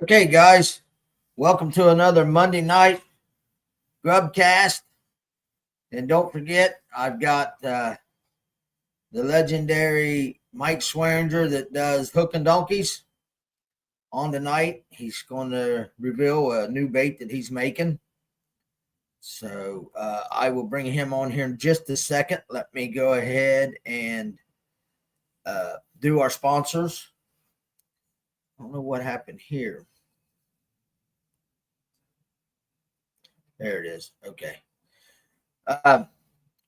Okay, guys, welcome to another Monday night Grubb Cast. And don't forget, I've got the legendary Mike Swearinger that does Hook and Donkeys on tonight. He's going to reveal a new bait that he's making. So I will bring him on here in just a second. Let me go ahead and do our sponsors. I don't know what happened here. There it is. Okay.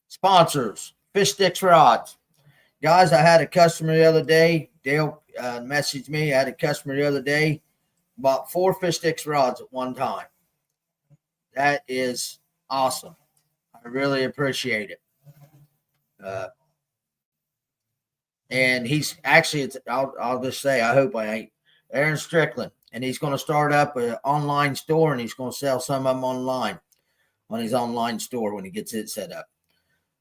Sponsors, Fish Sticks Rods. Guys, I had a customer the other day. Dale messaged me. I had a customer the other day, bought 4 Fish Sticks rods at one time. That is awesome. I really appreciate it. And he's actually, I'll just say, I hope I ain't, Aaron Strickland. And he's going to start up an online store, and he's going to sell some of them online on his online store when he gets it set up.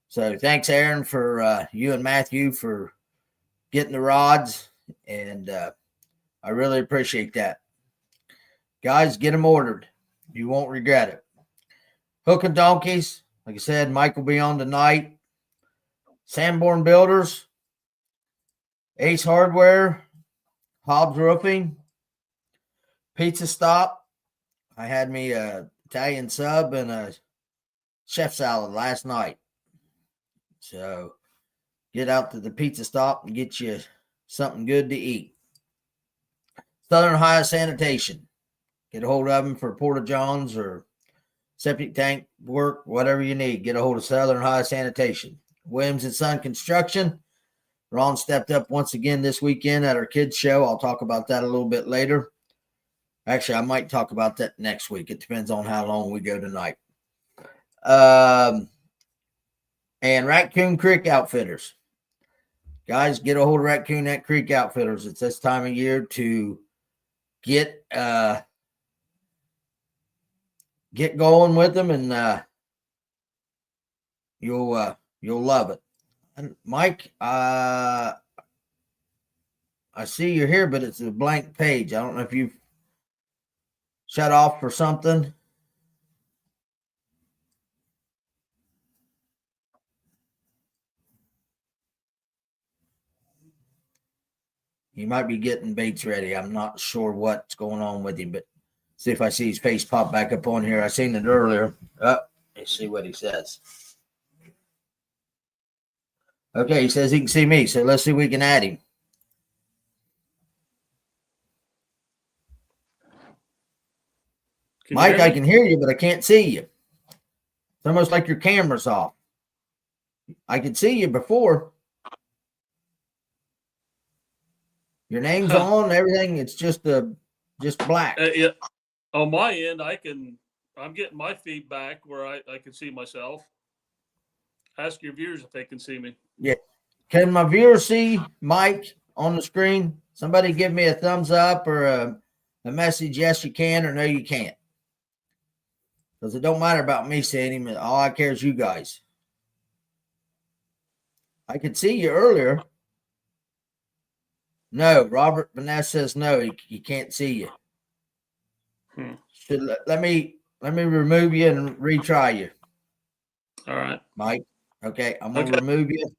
So thanks, Aaron, for you and Matthew for getting the rods, and I really appreciate that. Guys, get them ordered. You won't regret it. Hook and Donkeys, like I said, Mike will be on tonight. Sanborn Builders, Ace Hardware, Hobbs Roofing, Pizza Stop. I had me a Italian sub and a chef salad last night. So get out to the Pizza Stop and get you something good to eat. Southern Ohio Sanitation. Get a hold of them for Porta Johns or septic tank work, whatever you need. Get a hold of Southern Ohio Sanitation. Williams & Son Construction. Ron stepped up once again this weekend at our kids show. I'll talk about that a little bit later. Actually, I might talk about that next week. It depends on how long we go tonight. And Raccoon Creek Outfitters. Guys, get a hold of Raccoon Creek Outfitters. It's this time of year to get going with them, and you'll love it. And Mike, I see you're here, but it's a blank page. I don't know if you've shut off for something. He might be getting baits ready. I'm not sure what's going on with him, but see if I see his face pop back up on here. I seen it earlier. Let's see what he says. Okay, he says he can see me, so let's see if we can add him. Mike, I can hear you, but I can't see you. It's almost like your camera's off. I could see you before. Your name's on, everything. It's just black. Yeah. On my end, I'm getting my feedback where I can see myself. Ask your viewers if they can see me. Yeah. Can my viewers see Mike on the screen? Somebody give me a thumbs up or a message. Yes, you can, or no, you can't. Because it don't matter about me seeing him. All I care is you guys. I could see you earlier. No, Robert Vanessa says no. He can't see you. Let me remove you and retry you. All right, Mike. Okay, I'm gonna remove you.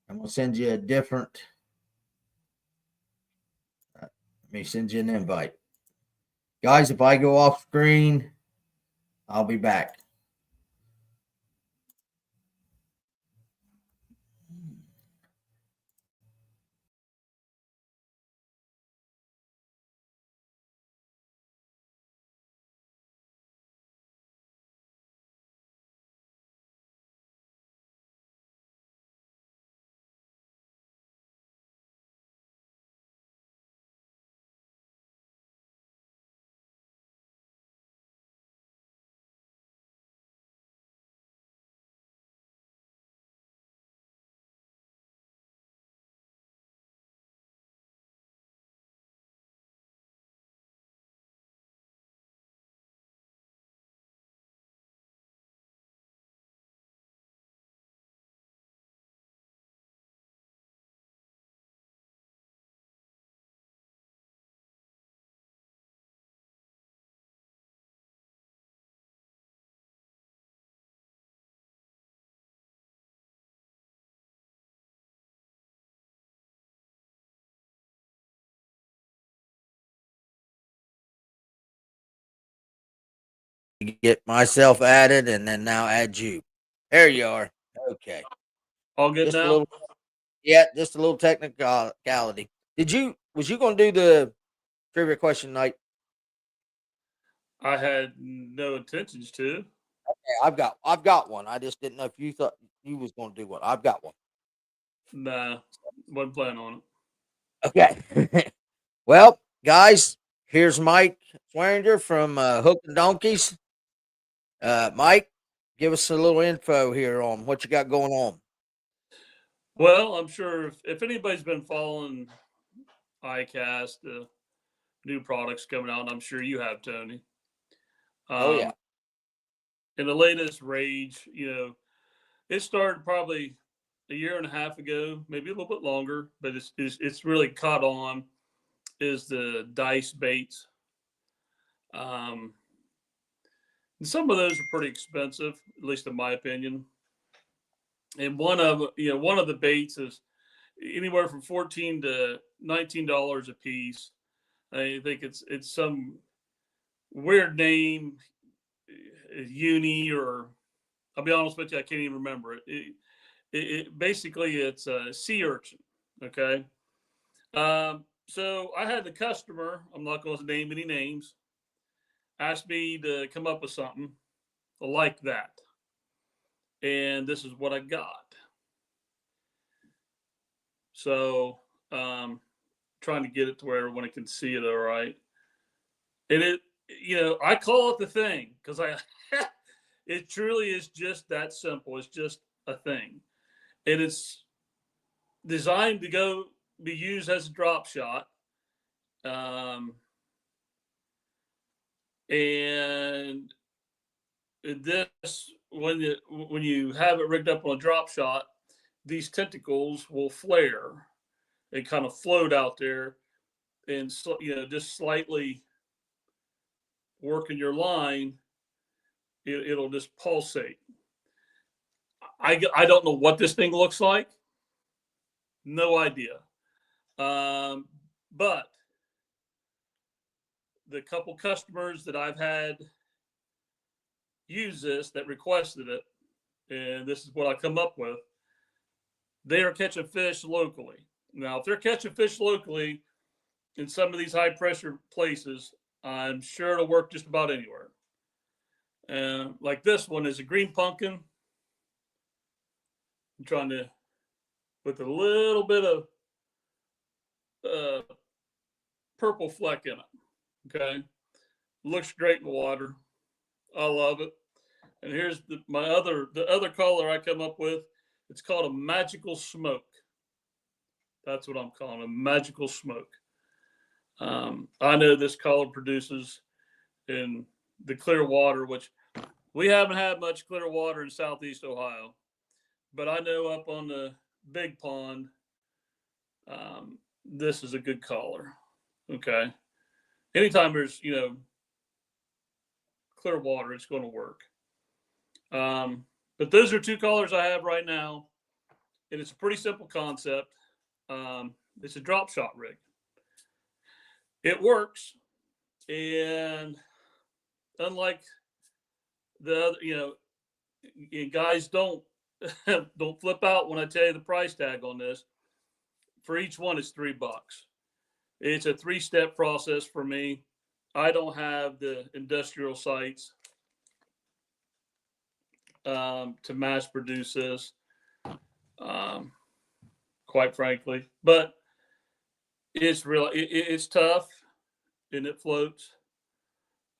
I'm gonna send you a different. Let me send you an invite, guys. If I go off screen, I'll be back. get myself added, and then now add you. There you are. Okay. All good Just a now? little. Yeah, just a little technicality. Was you going to do the trivia question night? I had no intentions to. Yeah, I've got one. I just didn't know if you thought you was going to do one. I've got one. Nah, wasn't planning on it. Okay. Well, guys, here's Mike Swearinger from Hook and Donkeys. Mike, give us a little info here on what you got going on. Well, I'm sure if anybody's been following iCast, the new products coming out, and I'm sure you have, Tony. Oh yeah. Um, in the latest rage, it started probably a year and a half ago, maybe a little bit longer, but it's really caught on. Is the dice baits? Um, and some of those are pretty expensive, at least in my opinion. And one of the baits is anywhere from $14 to $19 a piece. I think it's some weird name, uni, or I'll be honest with you, I can't even remember it. Basically it's a sea urchin. Okay. So I had the customer, I'm not going to name any names, asked me to come up with something like that, and this is what I got. So trying to get it to where everyone can see it all right. And I call it the thing because it truly is just that simple. It's just a thing, and it's designed to be used as a drop shot. Um, and this when you have it rigged up on a drop shot, these tentacles will flare and kind of float out there, and just slightly working your line, it'll just pulsate. I don't know what this thing looks like. No idea. But the couple customers that I've had use this that requested it, and this is what I come up with, they are catching fish locally. Now, if they're catching fish locally in some of these high pressure places, I'm sure it'll work just about anywhere. Like this one is a green pumpkin. I'm trying to with a little bit of uh, purple fleck in it. Okay, looks great in the water. I love it. And here's the other color I come up with. It's called a magical smoke. That's what I'm calling a magical smoke. I know this color produces in the clear water, which we haven't had much clear water in Southeast Ohio, but I know up on the big pond, this is a good color. Okay. Anytime there's, clear water, it's going to work. But those are two colors I have right now, and it's a pretty simple concept. It's a drop shot rig. It works, and unlike the other, guys don't don't flip out when I tell you the price tag on this. For each one, it's $3. It's a 3-step process for me. I don't have the industrial sites to mass produce this, quite frankly. But it's it's tough, and it floats.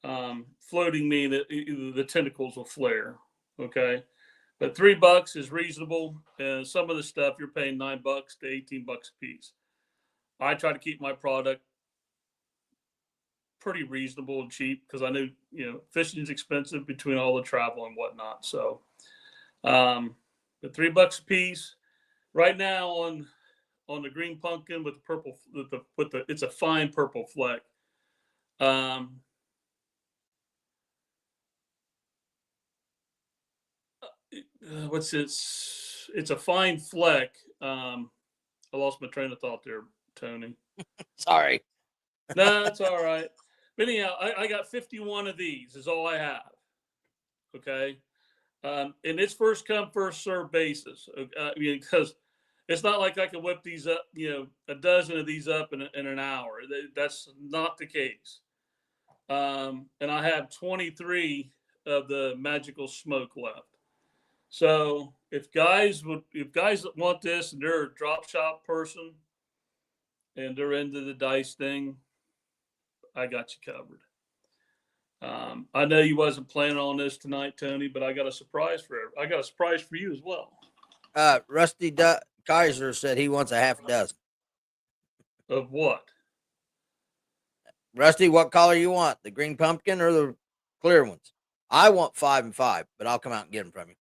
Floating means that the tentacles will flare. Okay, but $3 is reasonable. And some of the stuff you're paying $9 to $18 a piece. I try to keep my product pretty reasonable and cheap because I know fishing is expensive between all the travel and whatnot. So the $3 a piece right now on the green pumpkin with the purple with the it's a fine purple fleck. Um, what's it's a fine fleck. I lost my train of thought there, Tony. Sorry. No, that's all right. But anyhow, I got 51 of these is all I have. Okay. And it's first come, first serve basis. Because it's not like I can whip these up, a dozen of these up in an hour. That's not the case. And I have 23 of the magical smoke left. So if guys want this and they're a drop shop person and they're into the dice thing, I got you covered. I know you wasn't planning on this tonight, Tony, but I got a surprise for you as well. Rusty Kaiser said he wants a half dozen. Of what? Rusty, what color you want? The green pumpkin or the clear ones? I want 5 and 5, but I'll come out and get them from you.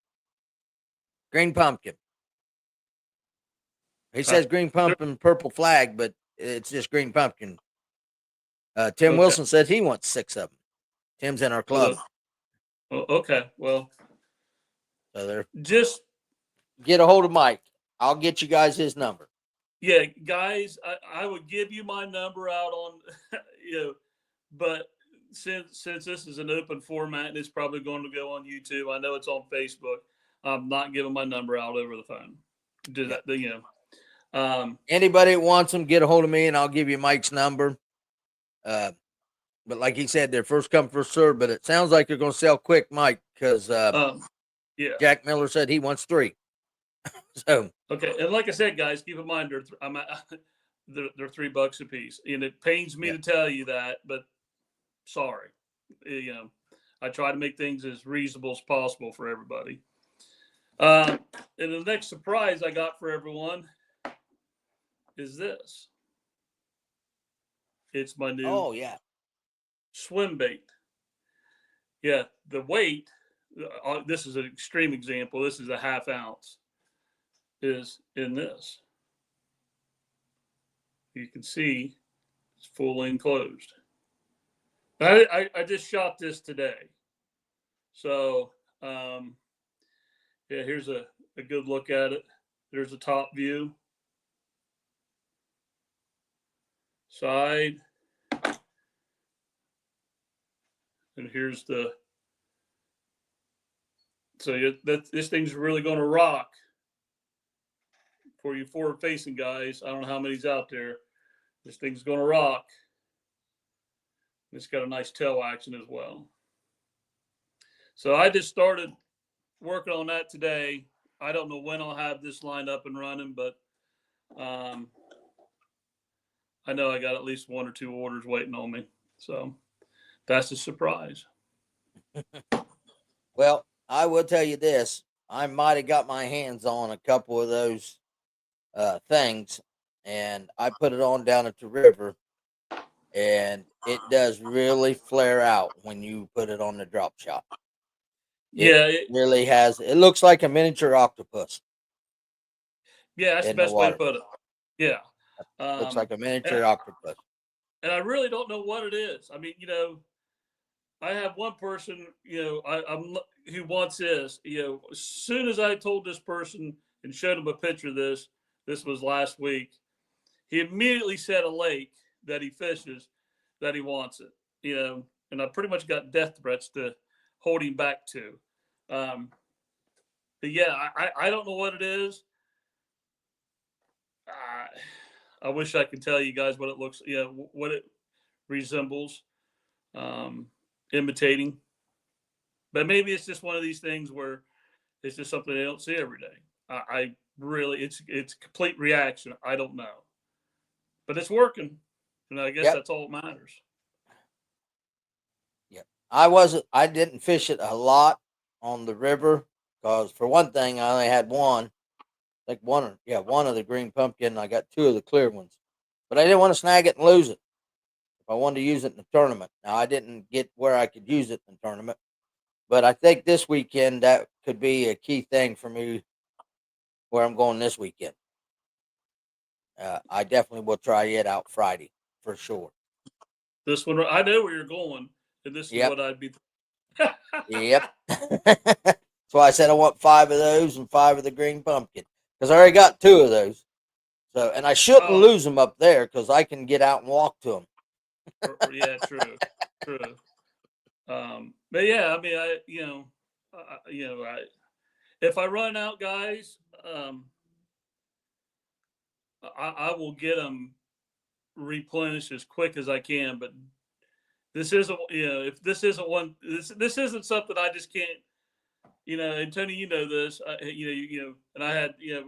Green pumpkin. He says green pumpkin, purple flag, but it's just green pumpkin. Tim Wilson said he wants 6 of them. Tim's in our club. Okay. Well, so they're just get a hold of Mike. I'll get you guys his number. Yeah, guys, I would give you my number out on, but since this is an open format and it's probably going to go on YouTube, I know it's on Facebook. I'm not giving my number out over the phone. Anybody that wants them, get a hold of me and I'll give you Mike's number. But like he said, they're first come, first serve. But it sounds like they're going to sell quick, Mike, because Jack Miller said he wants 3. So okay, and like I said, guys, keep in mind they're $3 a piece, and it pains me to tell you that, but sorry, I try to make things as reasonable as possible for everybody. And the next surprise I got for everyone is this. It's my new swim bait. Yeah, the weight. This is an extreme example. This is a ½ ounce. Is in this. You can see it's fully enclosed. I just shot this today. So, here's a good look at it. There's a top view. Side. And here's this thing's really going to rock. For you forward-facing guys, I don't know how many's out there. This thing's going to rock. It's got a nice tail action as well. So I just started working on that today. I don't know when I'll have this lined up and running, but I know I got at least 1 or 2 orders waiting on me. So that's a surprise. Well, I will tell you this. I might have got my hands on a couple of those things, and I put it on down at the river, and it does really flare out when you put it on the drop shot. It really has. It looks like a miniature octopus. Yeah, that's the best way to put it. Yeah, looks like a miniature octopus. And I really don't know what it is. I mean, I have one person, I'm who wants this. As soon as I told this person and showed him a picture of this was last week, he immediately said a lake that he fishes, that he wants it, and I pretty much got death threats to hold him back to. But yeah, I don't know what it is. I wish I could tell you guys what it looks, what it resembles, imitating. But maybe it's just one of these things where it's just something they don't see every day. I really, it's a complete reaction. I don't know, but it's working, and I guess that's all that matters. Yeah, I didn't fish it a lot on the river because, for one thing, I only had one. I think one of the green pumpkin. I got 2 of the clear ones, but I didn't want to snag it and lose it. If I wanted to use it in the tournament, now I didn't get where I could use it in the tournament, but I think this weekend that could be a key thing for me. Where I'm going this weekend, I definitely will try it out Friday for sure. This one, I know where you're going, and this is what I'd be. Yep. That's why I said I want 5 of those and 5 of the green pumpkin, because I already got 2 of those. So, and I shouldn't lose them up there because I can get out and walk to them. Yeah, true. But yeah, I mean, you know, if I run out, guys, I will get them replenished as quick as I can. But this isn't, you know, if this isn't one, this isn't something I just can't, you know. And Tony, you know this, you know, and I had, you know,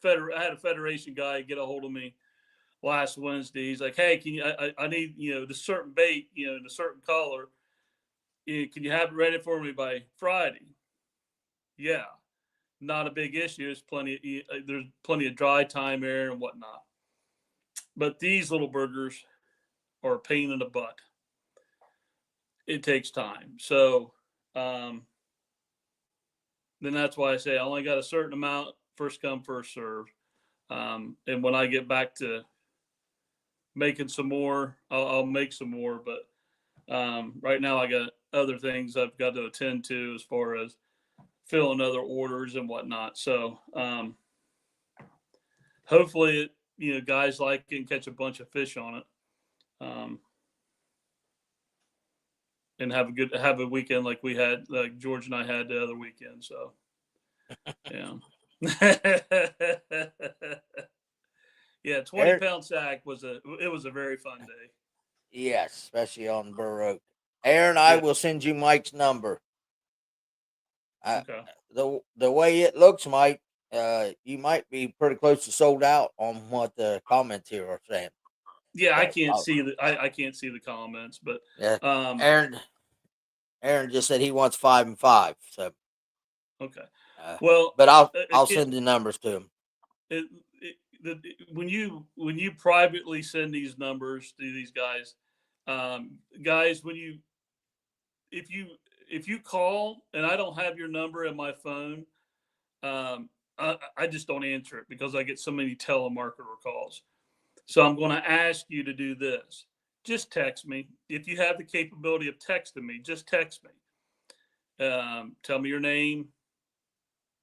I had a Federation guy get a hold of me last Wednesday. He's like, "Hey, can you? I need, you know, this certain bait, you know, in a certain color. Can you have it ready for me by Friday?" Yeah, not a big issue. There's plenty of dry time there and whatnot. But these little burgers are a pain in the butt. It takes time. So then that's why I say I only got a certain amount, first come, first serve. And when I get back to making some more, I'll make some more. But right now I got other things I've got to attend to as far as filling other orders and whatnot. So hopefully, you know, guys like it and catch a bunch of fish on it. And have a weekend like we had, like George and I had the other weekend. So, yeah. Yeah, 20-pound sack was a very fun day. Yes, especially on Burr Oak. Aaron, I Yeah. will send you Mike's number. Okay. The way it looks, Mike, you might be pretty close to sold out on what the comments here are saying. Yeah, I So, can't see I can't see the comments, but yeah, Aaron just said he wants 5 and 5. So, okay. Well, but I'll again, send the numbers to him. When you privately send these numbers to these guys, guys, if you call and I don't have your number in my phone, I just don't answer it because I get so many telemarketer calls. So I'm going to ask you to do this. Just text me. If you have the capability of texting me, just text me. Tell me your name,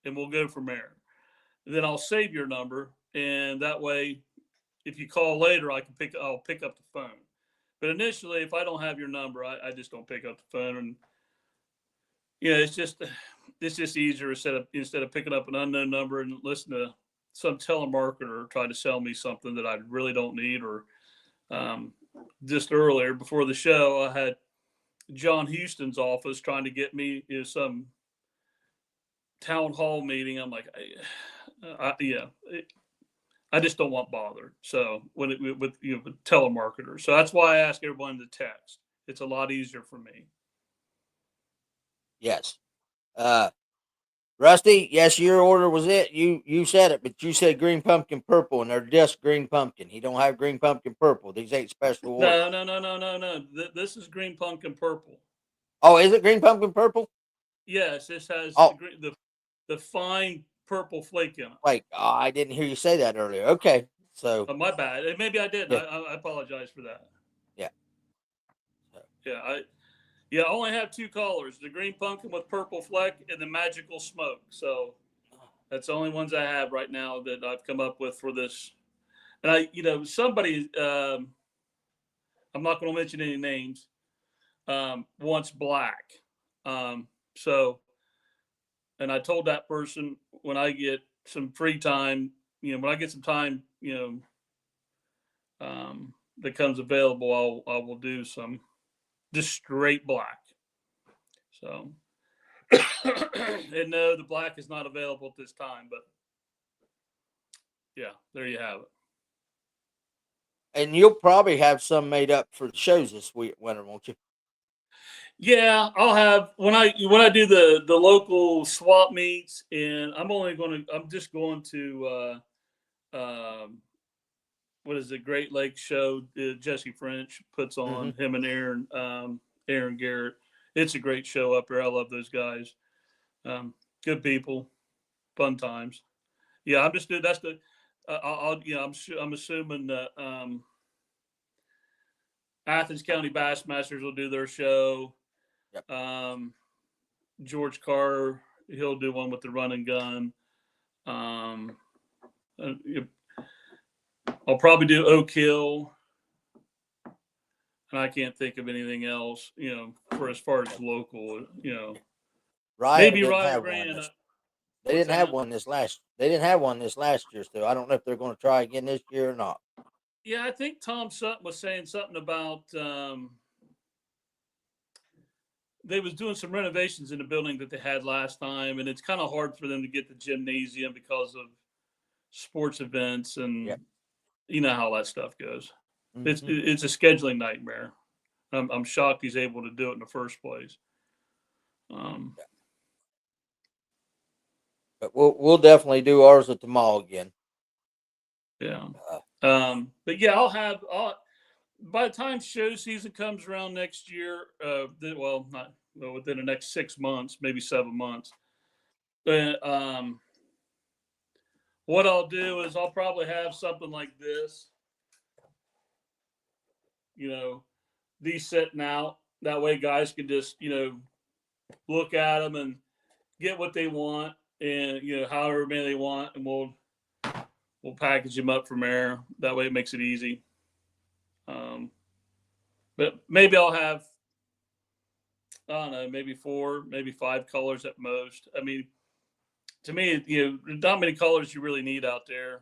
and we'll go from there. Then I'll save your number, and that way, if you call later, I'll pick up the phone. But initially, if I don't have your number, I just don't pick up the phone, and it's just easier instead of picking up an unknown number and listen to some telemarketer try to sell me something that I really don't need. Or just earlier before the show, I had John Houston's office trying to get me some town hall meeting. I'm like, I just don't want bothered. So with telemarketers, so that's why I ask everyone to text. It's a lot easier for me. Yes. Rusty, yes, your order was it. You said it, but you said green pumpkin purple, and they're just green pumpkin. He don't have green pumpkin purple. These ain't special orders. No. This is green pumpkin purple. Oh, is it green pumpkin purple? Yes, this has Oh, the fine purple flake in it. like I didn't hear you say that earlier. Okay, so my bad. Maybe I didn't. yeah, I apologize for that. yeah. I only have two colors: the green pumpkin with purple fleck and the magical smoke. So that's the only ones I have right now that I've come up with for this. And somebody, I'm not going to mention any names, wants black. So, and I told that person when I get some free time, when I get some time, that comes available, I will do some just straight black. So, and no, the black is not available at this time, but yeah, there you have it. And you'll probably have some made up for the shows this winter, won't you? Yeah, I'll have when I do the local swap meets, and I'm just going to what is it, Great Lakes show Jesse French puts on, him and Aaron Garrett. It's a great show up there. I love those guys. Good people, fun times. Yeah, I'm just doing that's the I'm assuming that Athens County Bassmasters will do their show. Yep. George Carr, he'll do one with the run and gun. I'll probably do Oak Hill, and I can't think of anything else. For as far as local, Rio Maybe didn't Rio have one. Grande. They What's didn't have that? one this last. They didn't have one this last year, so I don't know if they're going to try again this year or not. Yeah, I think Tom Sutton was saying something about they was doing some renovations in the building that they had last time, and it's kind of hard for them to get the gymnasium because of sports events, and Yep. you know how that stuff goes. It's Mm-hmm. it's a scheduling nightmare. I'm shocked he's able to do it in the first place. Um, But we'll definitely do ours at the mall again. yeah. Uh, But yeah, I'll by the time show season comes around next year, not well, within the next 6 months, maybe 7 months. Um, what I'll do is I'll probably have something like this, you know, these sitting out. That way, guys can just look at them and get what they want, and however many they want, and we'll package them up from there. That way, it makes it easy. Um, but maybe I'll have, I don't know, maybe 4, maybe 5 colors at most. I mean, to me, not many colors you really need out there.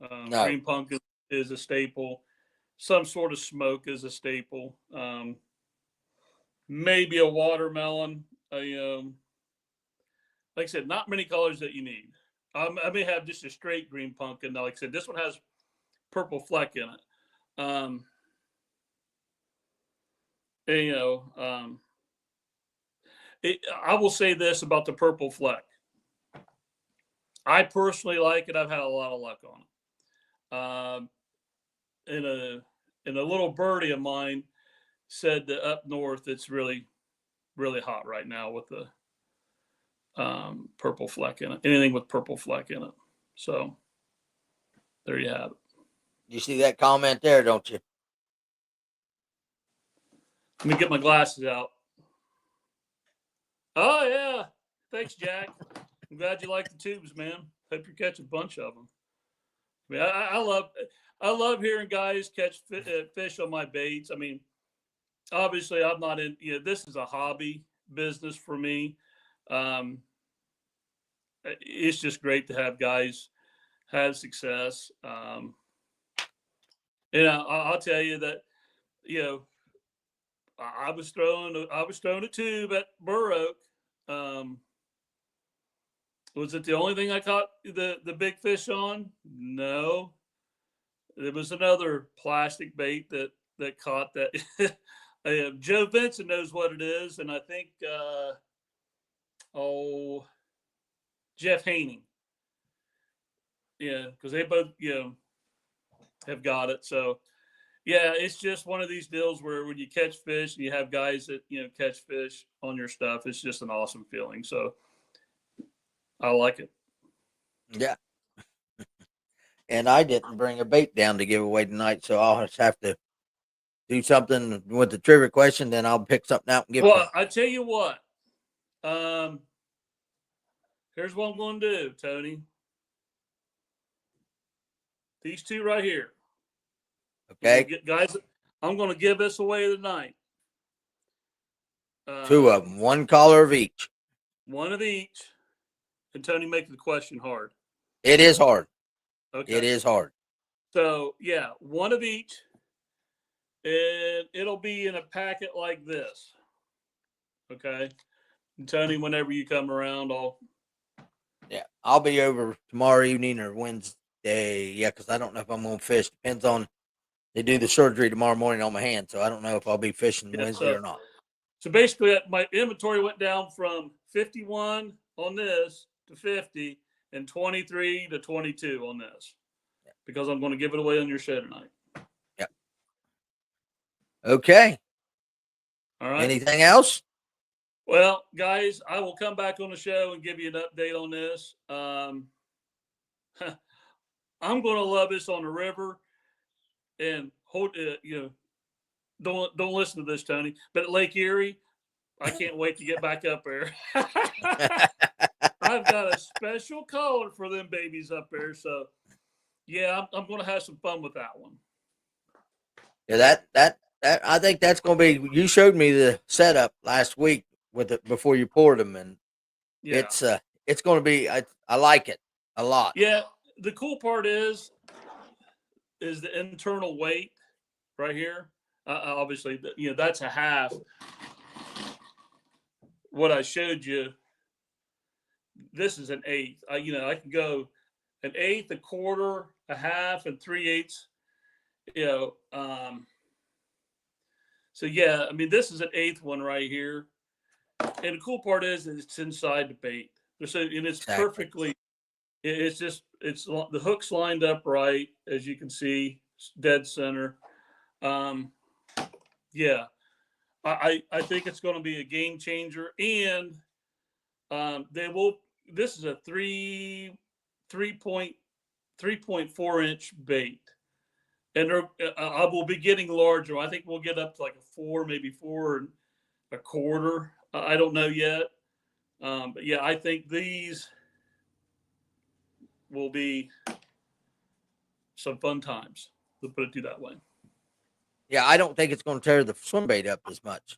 no, Green punk is a staple. Some sort of smoke is a staple. Maybe a watermelon. Like I said, not many colors that you need. I may have just a straight green pumpkin. Like I said, this one has purple fleck in it. And, I will say this about the purple fleck. I personally like it. I've had a lot of luck on it. And a little birdie of mine said that up north it's really really hot right now with the purple fleck in it. Anything with purple fleck in it. So there you have it. you see that comment there, don't you? Let me get my glasses out. Oh yeah, thanks, Jack. I'm glad you like the tubes, man. Hope you catch a bunch of them. I mean, I love hearing guys catch fish on my baits. I mean, obviously, I'm not in. This is a hobby business for me. Um, it's just great to have guys have success. I'll tell you that you know I was throwing a tube at Burr Oak. Um, was it the only thing I caught the big fish on? No, there was another plastic bait that caught that. Joe Vincent knows what it is, and I think Jeff Haney. Yeah, because they both have got it. So yeah, it's just one of these deals where when you catch fish and you have guys that catch fish on your stuff, it's just an awesome feeling. So I like it. Yeah. And I didn't bring a bait down to give away tonight, so I'll just have to do something with the trivia question. Then I'll pick something out and give it to Well, him. I tell you what. Here's what I'm going to do, Tony. These two right here. Okay, Guys, I'm going to give this away tonight. 2 of them, 1 collar of each. One of each. And Tony, make the question hard. It is hard. Okay. It is hard. So, yeah, 1 of each. And it'll be in a packet like this. Okay. And Tony, whenever you come around, I'll be over tomorrow evening or Wednesday. Yeah, because I don't know if I'm going to fish. Depends on, they do the surgery tomorrow morning on my hand, so I don't know if I'll be fishing Wednesday or not. So basically, my inventory went down from 51 on this to 50 and 23 to 22 on this because I'm going to give it away on your show tonight. Yep. Okay. All right. Anything else? Well, guys, I will come back on the show and give you an update on this. I'm going to love this on the river, and don't listen to this, Tony. But at Lake Erie, I can't wait to get back up there. I've got a special color for them babies up there, so yeah, I'm going to have some fun with that one. Yeah, that I think that's going to be. You showed me the setup last week with it before you poured them, and Yeah. It's going to be. I like it a lot. Yeah. The cool part is the internal weight right here. Obviously, that's a half. What I showed you, this is an eighth. I can go an eighth, a quarter, a half, and 3/8. You know, so yeah, I mean, this is an eighth one right here, and the cool part is that it's inside the bait. So, and it's Exactly. perfectly. It's just the hook's lined up right, as you can see, dead center. Um, yeah, I think it's going to be a game changer, and they will. This is a 3.4 inch bait, and I will be getting larger. I think we'll get up to like a 4, maybe 4 1/4. I don't know yet, but yeah, I think these will be some fun times. To put it to that way. Yeah, I don't think it's going to tear the swim bait up as much.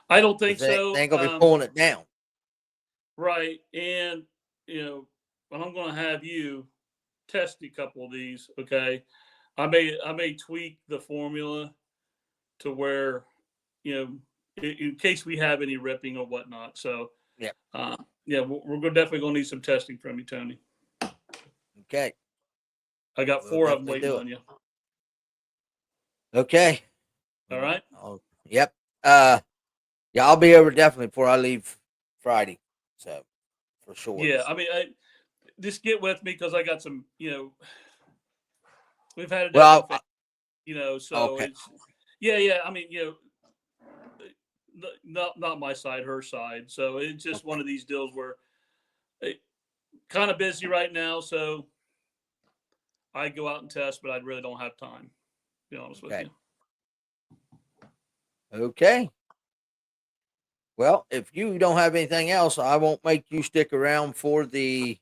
I don't think They so. ain't going to be pulling it down. Right, and I'm going to have you test a couple of these. Okay, I may tweak the formula to where in case we have any ripping or whatnot. So Yeah. Yeah, we're definitely going to need some testing from you, Tony. Okay. I got We'll 4 of them definitely waiting do on it. you. Okay. All right. Yep. Yeah, I'll be over definitely before I leave Friday. So for sure. Yeah, I mean, just get with me because I got some. We've had a Well, so okay. it's yeah. I mean, not my side, her side. So it's just Okay. one of these deals where kind of busy right now. So I go out and test, but I really don't have time. To be honest with you. Okay. Well, if you don't have anything else, I won't make you stick around for the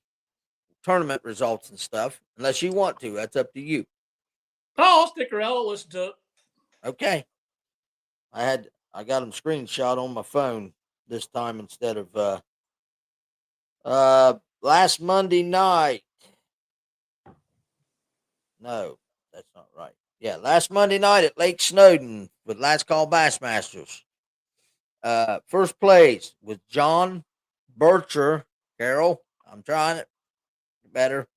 tournament results and stuff unless you want to. That's up to you. Oh, I'll stick around. I'll listen to it. Okay. I got them screenshot on my phone this time instead of last Monday night. No, that's not right. Yeah, last Monday night at Lake Snowden with Last Call Bassmasters. First place was John Bircher. Carol, I'm trying it better.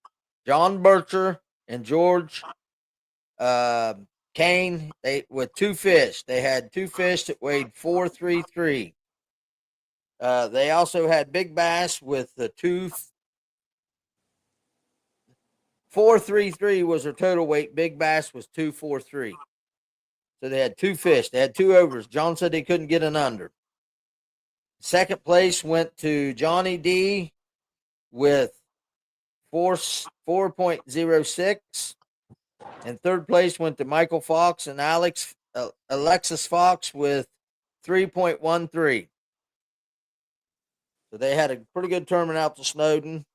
John Bircher and George Kane. They with 2 fish. They had 2 fish that weighed 433. They also had big bass with the 433 was their total weight. Big bass was 243. So they had 2 fish. They had 2 overs. John said they couldn't get an under. Second place went to Johnny D with 4.06. And third place went to Michael Fox and Alexis Fox with 3.13. So they had a pretty good tournament out to Snowden.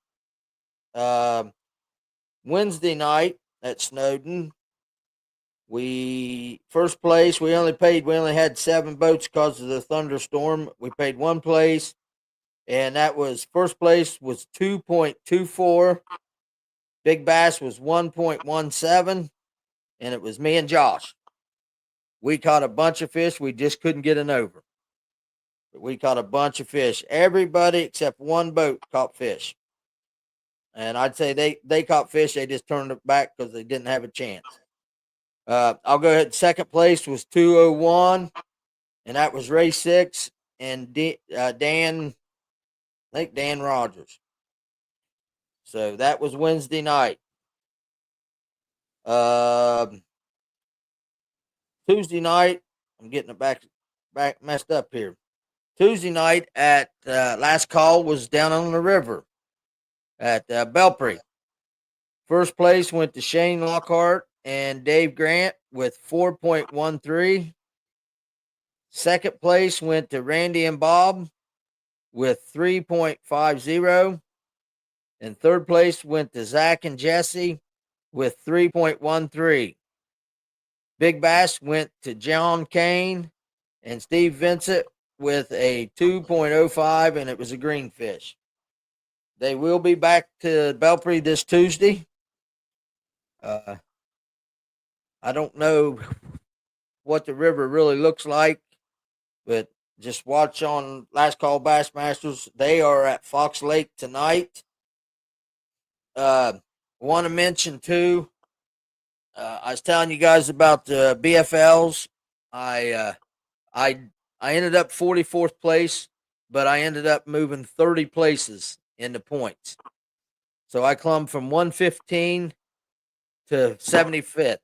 Wednesday night at Snowden, first place, we only had 7 boats because of the thunderstorm. We paid 1 place, and that was first place was 2.24. Big bass was 1.17, and it was me and Josh. We caught a bunch of fish. We just couldn't get an over. But we caught a bunch of fish. Everybody except 1 boat caught fish. And I'd say they caught fish. They just turned it back because they didn't have a chance. I'll go ahead. Second place was 201, and that was race 6. And Dan, I think Dan Rogers. So that was Wednesday night. Tuesday night, I'm getting it back messed up here. Tuesday night at Last Call was down on the river at Belpre. First place went to Shane Lockhart and Dave Grant with 4.13. Second place went to Randy and Bob with 3.50. And third place went to Zach and Jesse with 3.13. Big Bass went to John Kane and Steve Vincent with a 2.05, and it was a greenfish. They will be back to Belpre this Tuesday. I don't know what the river really looks like, but just watch on Last Call Bassmasters. They are at Fox Lake tonight. Want to mention too. I was telling you guys about the BFLs. I I I ended up 44th place, but I ended up moving 30 places in the points. So I climbed from 115 to 75th,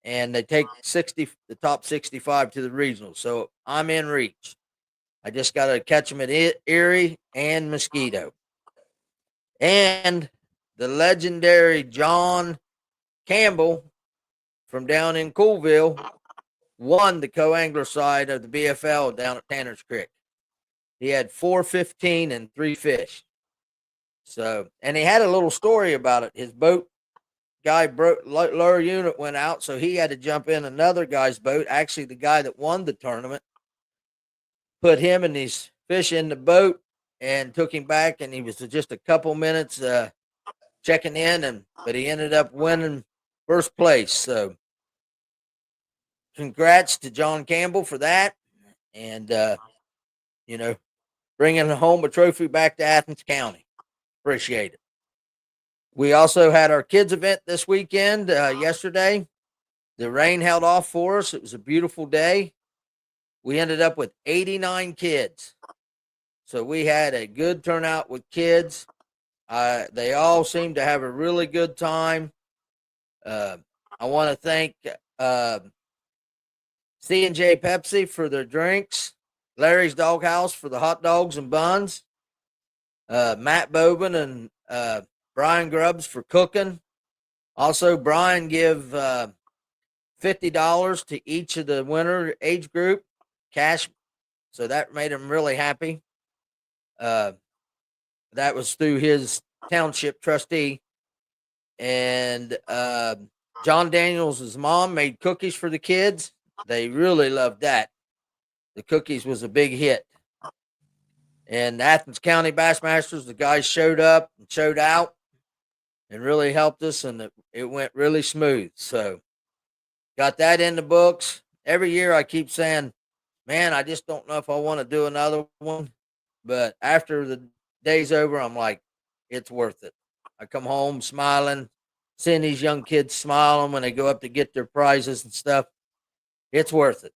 and they take the top 65 to the regional. So I'm in reach. I just got to catch them at Erie and Mosquito. And the legendary John Campbell from down in Coolville won the co-angler side of the BFL down at Tanner's Creek. He had 415 and 3 fish. So, and he had a little story about it. His boat guy broke, lower unit went out, so he had to jump in another guy's boat. Actually, the guy that won the tournament put him and his fish in the boat and took him back, and he was just a couple minutes checking in, but he ended up winning first place. So, congrats to John Campbell for that, and bringing home a trophy back to Athens County. Appreciate it. We also had our kids event this weekend, yesterday. The rain held off for us. It was a beautiful day. We ended up with 89 kids. So we had a good turnout with kids. They all seemed to have a really good time. I want to thank C&J Pepsi for their drinks, Larry's Doghouse for the hot dogs and buns, Matt Bobin and Brian Grubbs for cooking. Also, Brian give $50 to each of the winner age group cash, so that made him really happy. That was through his township trustee. And John Daniels' mom made cookies for the kids. They really loved that. The cookies was a big hit. And Athens County Bassmasters, the guys showed up and showed out and really helped us, and it went really smooth. So got that in the books. Every year I keep saying, man, I just don't know if I want to do another one. But after the day's over, I'm like, it's worth it. I come home smiling, seeing these young kids smiling when they go up to get their prizes and stuff. It's worth it.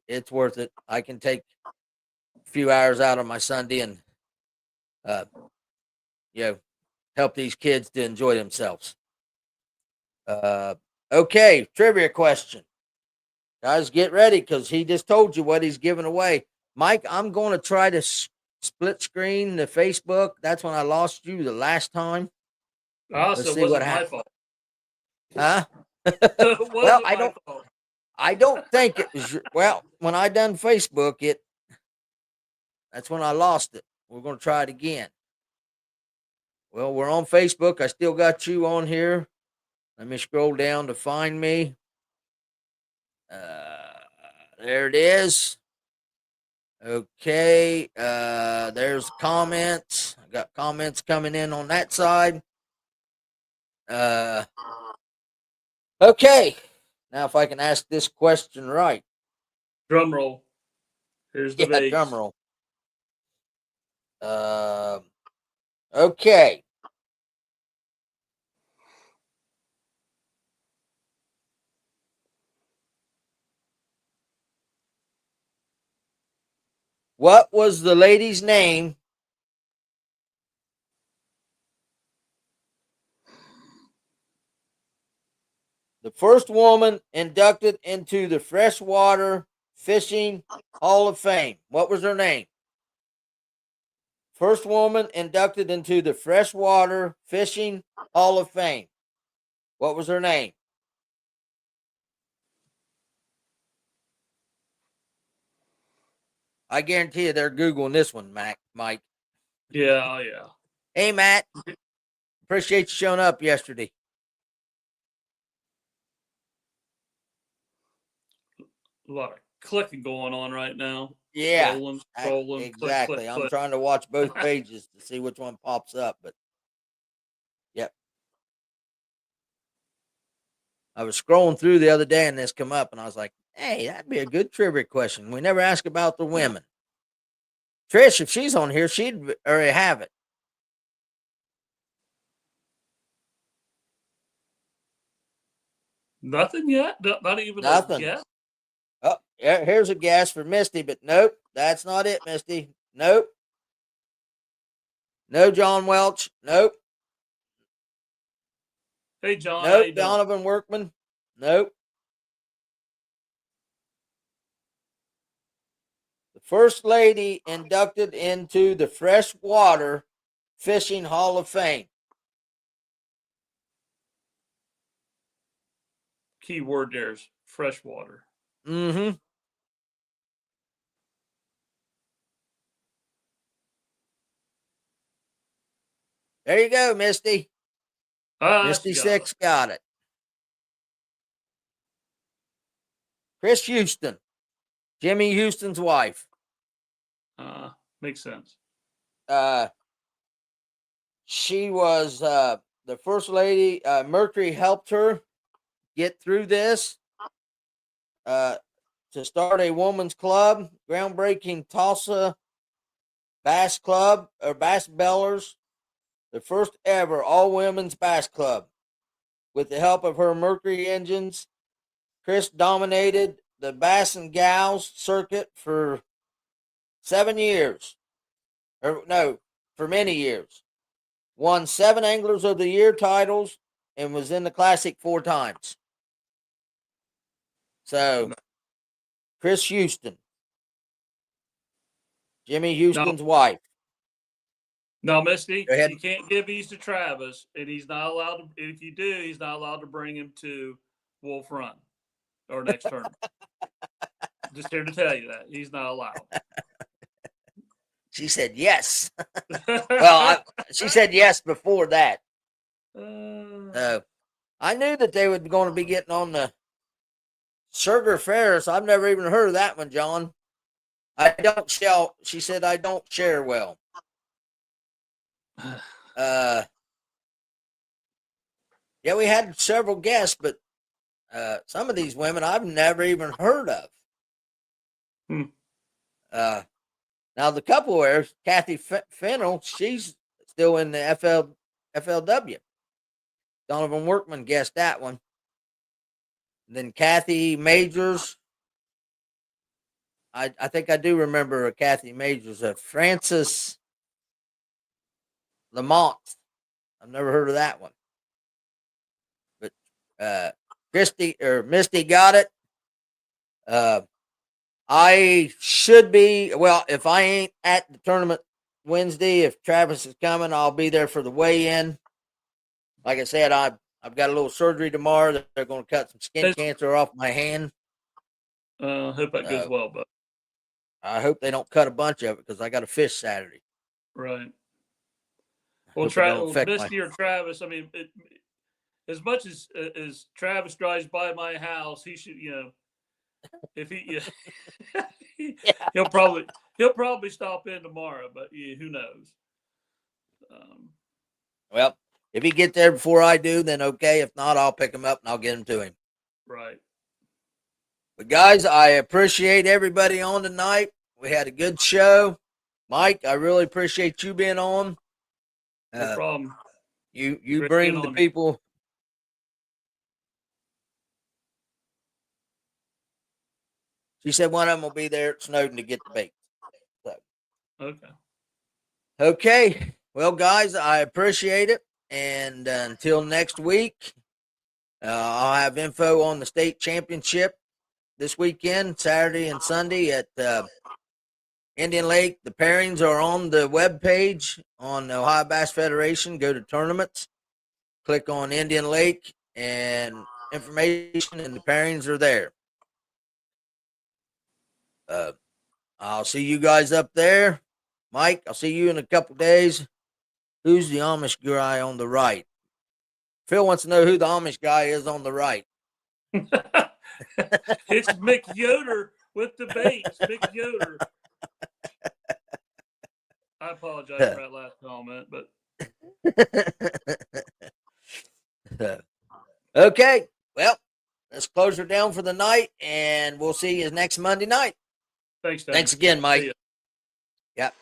It's worth it. I can take a few hours out of my Sunday and help these kids to enjoy themselves. Okay, trivia question. Guys, get ready because he just told you what he's giving away. Mike, I'm going to try to split screen the Facebook. That's when I lost you the last time. Let's see what happened. Fault. Huh? Well, I don't think it was. Well, when I done Facebook, that's when I lost it. We're going to try it again. Well, we're on Facebook. I still got you on here. Let me scroll down to find me. There it is. Okay. There's comments. I got comments coming in on that side. Okay. Now, if I can ask this question right. Drum roll. Here's the base. Drum roll. Okay. What was the lady's name the first woman inducted into the Freshwater Fishing Hall of Fame? What was her name? First woman inducted into the Freshwater Fishing Hall of Fame. What was her name? I guarantee you they're Googling this one, Mike. Yeah. Hey, Matt. Appreciate you showing up yesterday. Love it. clicking going on right now. Yeah, Scrolling, click, click, exactly. I'm click. trying to watch both pages to see which one pops up, but yep. I was scrolling through the other day and this come up, and I was like, "Hey, that'd be a good trivia question. We never ask about the women." Trish, if she's on here, she'd already have it. Nothing yet. Not even a Nothing. guess. Oh, here's a guess for Misty, but nope, that's not it, Misty. Nope. No John Welch. Nope. Hey, John, how Nope. you doing? Donovan Workman. Nope. The first lady inducted into the Freshwater Fishing Hall of Fame. Key word there's freshwater. Mm-hmm. There you go, Misty. Misty Six got it. Chris Houston, Jimmy Houston's wife. Makes sense. She was the first lady. Mercury helped her get through this to start a woman's club, groundbreaking Tulsa Bass Club or Bass Bellers, the first ever all women's bass club. With the help of her Mercury engines, Chris dominated the Bass and Gals circuit for 7 years. For many years. Won 7 Anglers of the Year titles and was in the Classic 4 times. So, Chris Houston, Jimmy Houston's wife. No, Misty, Go ahead. you can't give these to Travis, and he's not allowed to. If you do, he's not allowed to bring him to Wolf Run or next tournament. Just here to tell you that he's not allowed. She said yes. Well, she said yes before that. I knew that they were going to be getting on the Sugar Ferris. I've never even heard of that one, John. I don't share. She said I don't share well. Yeah, we had several guests, but some of these women I've never even heard of. Now the couple there, Kathy Fennell, she's still in the FLW. Donovan Workman guessed that one. And then Kathy Majors. I think I do remember a Kathy Majors. Frances Lamont. I've never heard of that one. But Misty got it. I should be, well, if I ain't at the tournament Wednesday, if Travis is coming, I'll be there for the weigh-in. Like I said, I've got a little surgery tomorrow. They're going to cut some skin cancer off my hand. Hope that goes well, but I hope they don't cut a bunch of it because I got to fish Saturday. Right. Well, Misty or Travis, I mean, as much as Travis drives by my house, he should, if he, he'll probably stop in tomorrow, but who knows? Well, if he gets there before I do, then okay. If not, I'll pick him up and I'll get him to him. Right. But guys, I appreciate everybody on tonight. We had a good show. Mike, I really appreciate you being on. No problem. You bring the people. She said one of them will be there at Snowden to get the bait. So. Okay. Well, guys, I appreciate it. And until next week, I'll have info on the state championship this weekend, Saturday and Sunday at Indian Lake. The pairings are on the webpage on the Ohio Bass Federation. Go to tournaments, click on Indian Lake, and information and the pairings are there. I'll see you guys up there. Mike, I'll see you in a couple days. Who's the Amish guy on the right? Phil wants to know who the Amish guy is on the right. It's Mick Yoder with the baits, Big Yoder. I apologize for that last comment, but okay. Well, let's close her down for the night, and we'll see you next Monday night. thanks, Dan. Thanks again, See Mike. ya. Yep.